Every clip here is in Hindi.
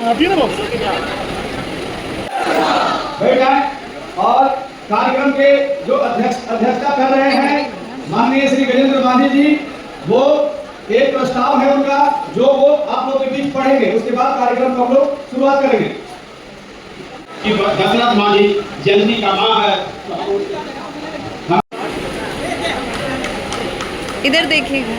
बैठ जाए। और कार्यक्रम के जो अध्यक्षता कर रहे हैं माननीय श्री गजेंद्र मांझी जी, वो एक प्रस्ताव है उनका जो वो आप लोग के बीच पढ़ेंगे, उसके बाद कार्यक्रम को हम लोग शुरुआत करेंगे। दशरथ मांझी जयंती का माह है। इधर देखिएगा।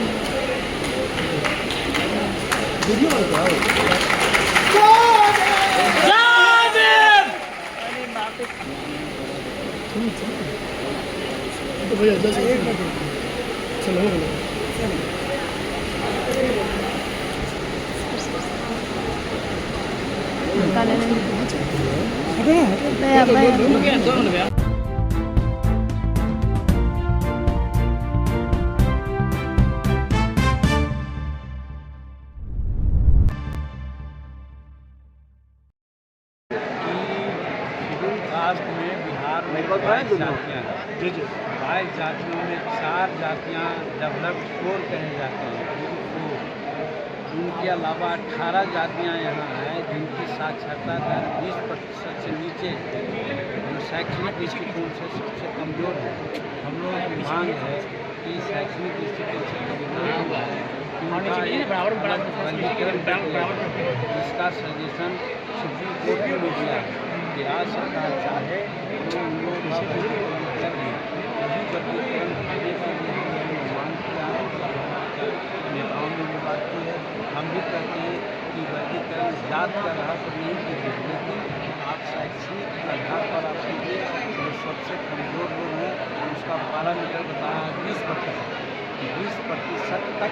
कास्ट में बिहार में 22 जातियाँ हैं। 22 जातियों में 4 जातियाँ डेवलप्ड कोर कहे जाते हैं। उनके अलावा 18 जातियाँ यहाँ हैं जिनकी साक्षरता दर 20% से नीचे शैक्षणिक दृष्टिकोण से सबसे कमज़ोर है। हम लोगों की मांग है कि शैक्षणिक दृष्टिकोण से कमज़ोर है जिसका सजेशन सुप्रीम कोर्ट ने भी दिया है कि राज्य सरकार चाहे तो उन लोगों का वर्गीकरण कर ले। अभी वर्गीकरण करने के लिए हमने मांग किया है, नेताओं ने भी बात की है, हम भी कहते हैं कि वर्गीकरण जात का रहा तो नहीं कीजिए, लेकिन आप शैक्षणिक आधार पर आप कीजिए। जो सबसे कमज़ोर लोग हैं उसका पैरामीटर बताया है 20% तक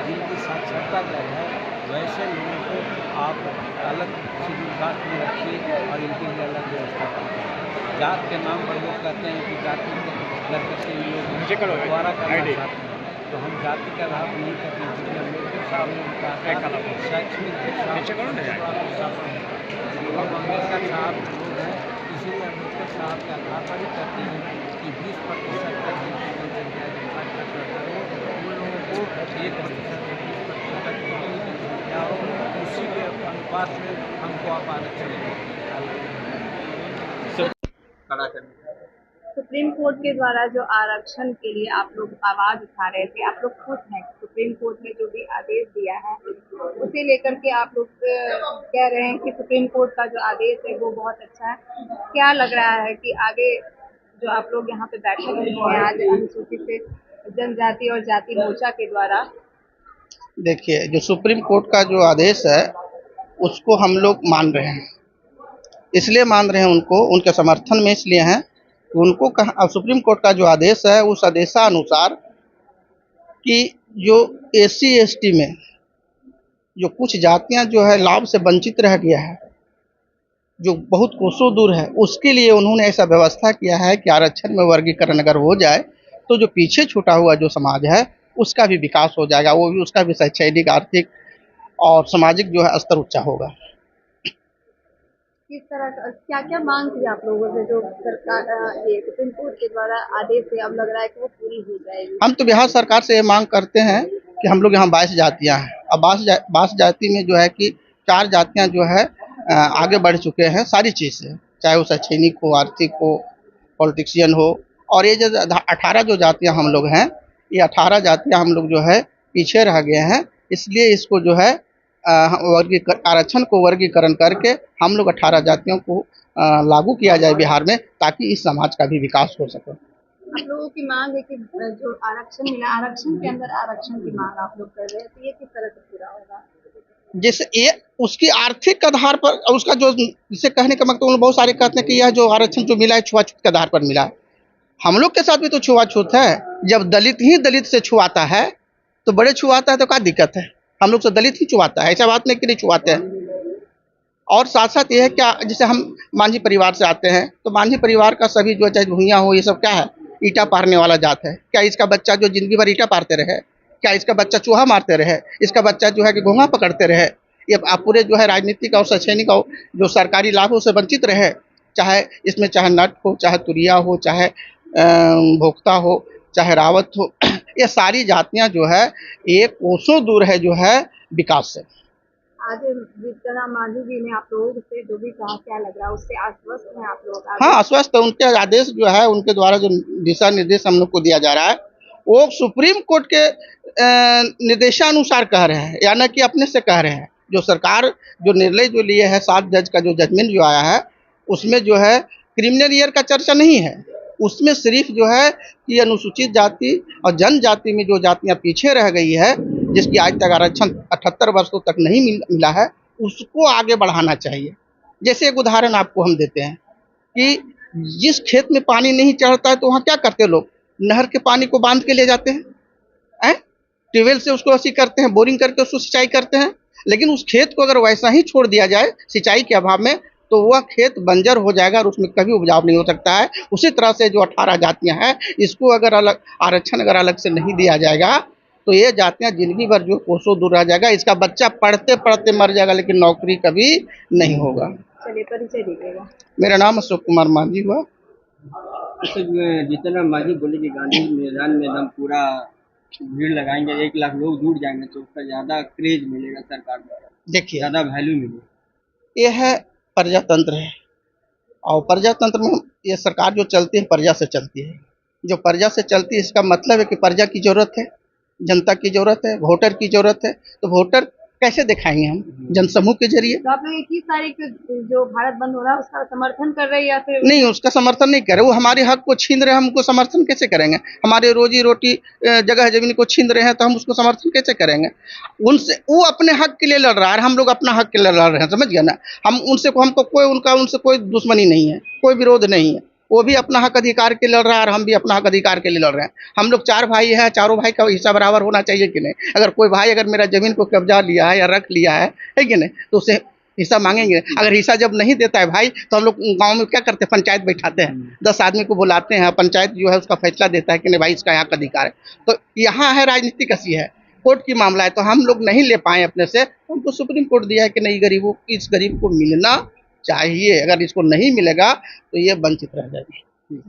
जिनकी साक्षरता दर है, वैसे लोगों को आप अलग शेड्यूल कास्ट में रखिए और इनके लिए अलग व्यवस्था कीजिए। जात के नाम पर लोग कहते हैं कि जाति करके लोग दोबारा करना चाहते हैं, तो हम जाति का लाभ नहीं करते हैं। क्योंकि अम्बेडकर साहब ने कहा शैक्षणिक अम्बेडकर साहब लोग हैं, इसीलिए अम्बेडकर साहब के आधार पर ही कहते हैं कि 20% तक जिनकी जनसंख्या उन लोगों को 1% से 20% तक जितनी जनसंख्या हो उसी के अनुपात में हमको आप आरक्षण सुप्रीम कोर्ट के द्वारा जो आरक्षण के लिए आप लोग आवाज उठा रहे थे, आप लोग खुश हैं? सुप्रीम कोर्ट ने जो भी आदेश दिया है उसे लेकर के आप लोग कह रहे हैं कि सुप्रीम कोर्ट का जो आदेश है वो बहुत अच्छा है। क्या लग रहा है कि आगे जो आप लोग यहाँ पे बैठे हुए हैं आज अनुसूचित जनजाति और जाति मोर्चा के द्वारा? देखिए, जो सुप्रीम कोर्ट का जो आदेश है उसको हम लोग मान रहे हैं। इसलिए मान रहे हैं उनको, उनके समर्थन में इसलिए हैं कि उनको कहा सुप्रीम कोर्ट का जो आदेश है उस आदेशानुसार कि जो SC ST में जो कुछ जातियां जो है लाभ से वंचित रह गया है, जो बहुत कोसों दूर है, उसके लिए उन्होंने ऐसा व्यवस्था किया है कि आरक्षण में वर्गीकरण अगर हो जाए तो जो पीछे छूटा हुआ जो समाज है उसका भी विकास हो जाएगा, वो भी उसका भी शैक्षणिक, आर्थिक और सामाजिक जो है स्तर ऊंचा होगा। किस तरह का क्या क्या मांग थी आप लोगों से जो सरकार ये सुप्रीम कोर्ट के द्वारा आदेश है, अब लग रहा है कि वो पूरी हो जाएगी? हम तो बिहार सरकार से ये मांग करते हैं कि हम लोग यहाँ 22 जातियाँ हैं, अब 22 जाति में जो है कि 4 जातियाँ जो है आगे बढ़ चुके हैं सारी चीज़ से, चाहे वो शैक्षणिक हो, आर्थिक हो, पॉलिटिशियन हो, और ये जो 18 जो जातियाँ हम लोग हैं, ये 18 जातियाँ हम लोग जो है पीछे रह गए हैं। इसलिए इसको जो है आरक्षण को वर्गीकरण करके हम लोग 18 जातियों को लागू किया जाए बिहार में, ताकि इस समाज का भी विकास हो सके। आप लोगों की मांग है कि जो आरक्षण मिला, आरक्षण के अंदर आरक्षण की मांग आप लोग कर रहे हैं, तो ये किस तरह से पूरा होगा? जैसे ये उसकी आर्थिक आधार पर, उसका जो जिसे कहने का मतलब बहुत सारे कहते हैं कि यह जो आरक्षण जो मिला है छुआछूत के आधार पर मिला है। हम लोग के साथ भी तो छुआछूत है। जब दलित ही दलित से छुआता है तो बड़े छुआता है तो क्या दिक्कत है? हम लोग से दलित ही छुआता है, ऐसा बात नहीं कि नहीं छुआते हैं। और साथ साथ ये है क्या, जैसे हम मांझी परिवार से आते हैं तो मांझी परिवार का सभी जो चाहे भूइयाँ हो, ये सब क्या है, ईटा पारने वाला जात है। क्या इसका बच्चा जो जिंदगी भर ईटा पारते रहे? क्या इसका बच्चा चूहा मारते रहे? इसका बच्चा जो है कि घोंघा पकड़ते रहे? ये पूरे जो है राजनीतिक और शैक्षणिक और जो सरकारी लाभों से वंचित रहे, चाहे इसमें चाहे नट हो, चाहे तुरिया हो, चाहे भोक्ता हो, चाहे रावत हो, ये सारी जातियां जो है एक कोसों दूर है जो है विकास से। आज जीतन राम मांझी जी ने आप लोगों से जो भी कहा, क्या लग रहा है, उससे आश्वस्त हैं आप लोग? हाँ, आश्वस्त है। उनके आदेश जो है, उनके द्वारा जो दिशा निर्देश हम लोग को दिया जा रहा है, वो सुप्रीम कोर्ट के निर्देशानुसार कह रहे हैं, या न कि अपने से कह रहे हैं। जो सरकार जो निर्णय जो लिए है, 7 जज का जो जजमेंट जो आया है, उसमें जो है क्रिमिनल ईयर का चर्चा नहीं है। उसमें सिर्फ जो है कि अनुसूचित जाति और जनजाति में जो जातियां पीछे रह गई है, जिसकी आज तक आरक्षण 78 वर्षों तक नहीं मिला है, उसको आगे बढ़ाना चाहिए। जैसे एक उदाहरण आपको हम देते हैं कि जिस खेत में पानी नहीं चढ़ता है, तो वहाँ क्या करते हैं लोग? नहर के पानी को बांध के ले जाते हैं, ट्यूबवेल से उसको ऐसी करते हैं, बोरिंग करके उसको सिंचाई करते हैं। लेकिन उस खेत को अगर वैसा ही छोड़ दिया जाए सिंचाई के अभाव में, तो वह खेत बंजर हो जाएगा और उसमें कभी उपजाऊ नहीं हो सकता है। उसी तरह से जो 18 जातियां हैं, इसको अगर अलग आरक्षण अगर अलग से नहीं दिया जाएगा, तो ये जातियां जिंदगी भर जो कोसों दूर रह जाएगा। इसका बच्चा पढ़ते पढ़ते मर जाएगा, लेकिन नौकरी कभी नहीं होगा। चलिए, परिचय दीजिएगा। मेरा नाम अशोक कुमार मांझी हुआ। जीतन राम मांझी बोले कि गांधी मैदान में एकदम पूरा भीड़ लगाएंगे, 1 लाख लोग जुट जाएंगे तो उसका ज्यादा क्रेज मिलेगा सरकार द्वारा, देखिए, ज्यादा वैल्यू मिलेगी। ये है प्रजातंत्र है, और प्रजातंत्र में ये सरकार जो चलती है प्रजा से चलती है। जो प्रजा से चलती है, इसका मतलब है कि प्रजा की जरूरत है, जनता की जरूरत है, वोटर की जरूरत है। तो वोटर कैसे दिखाएंगे हम? जनसमूह के जरिए। तो आप लोग 21 तारीख जो भारत बंद हो रहा है उसका समर्थन कर रहे हैं या फिर? नहीं, उसका समर्थन नहीं कर रहे। वो हमारे हक को छीन रहे हैं, हम उनको समर्थन कैसे करेंगे? हमारे रोजी रोटी जगह जमीन को छीन रहे हैं, तो हम उसको समर्थन कैसे करेंगे? उनसे वो अपने हक के लिए लड़ रहा है, हम लोग अपना हक के लिए लड़ रहे हैं, समझ गया ना? हम उनसे हमको कोई उनसे कोई दुश्मनी नहीं है, कोई विरोध नहीं है। वो भी अपना हक अधिकार के लड़ रहा है और हम भी अपना हक अधिकार के लिए लड़ रहे हैं। हम लोग 4 भाई हैं, चारों भाई का हिस्सा बराबर होना चाहिए कि नहीं? अगर कोई भाई अगर मेरा जमीन को कब्जा लिया है या रख लिया है कि नहीं, तो उसे हिस्सा मांगेंगे। अगर हिस्सा जब नहीं देता है भाई, तो हम लोग गांव में क्या करते हैं? पंचायत बैठाते हैं, 10 आदमी को बुलाते हैं, पंचायत जो है उसका फैसला देता है कि नहीं भाई इसका यहाँ का अधिकार है। तो यहाँ है राजनीति कैसी है, कोर्ट की मामला है। तो हम लोग नहीं ले पाए अपने से, हमको सुप्रीम कोर्ट दिया है कि नहीं, गरीबों इस गरीब को मिलना चाहिए। अगर इसको नहीं मिलेगा तो ये वंचित रह जाएगी।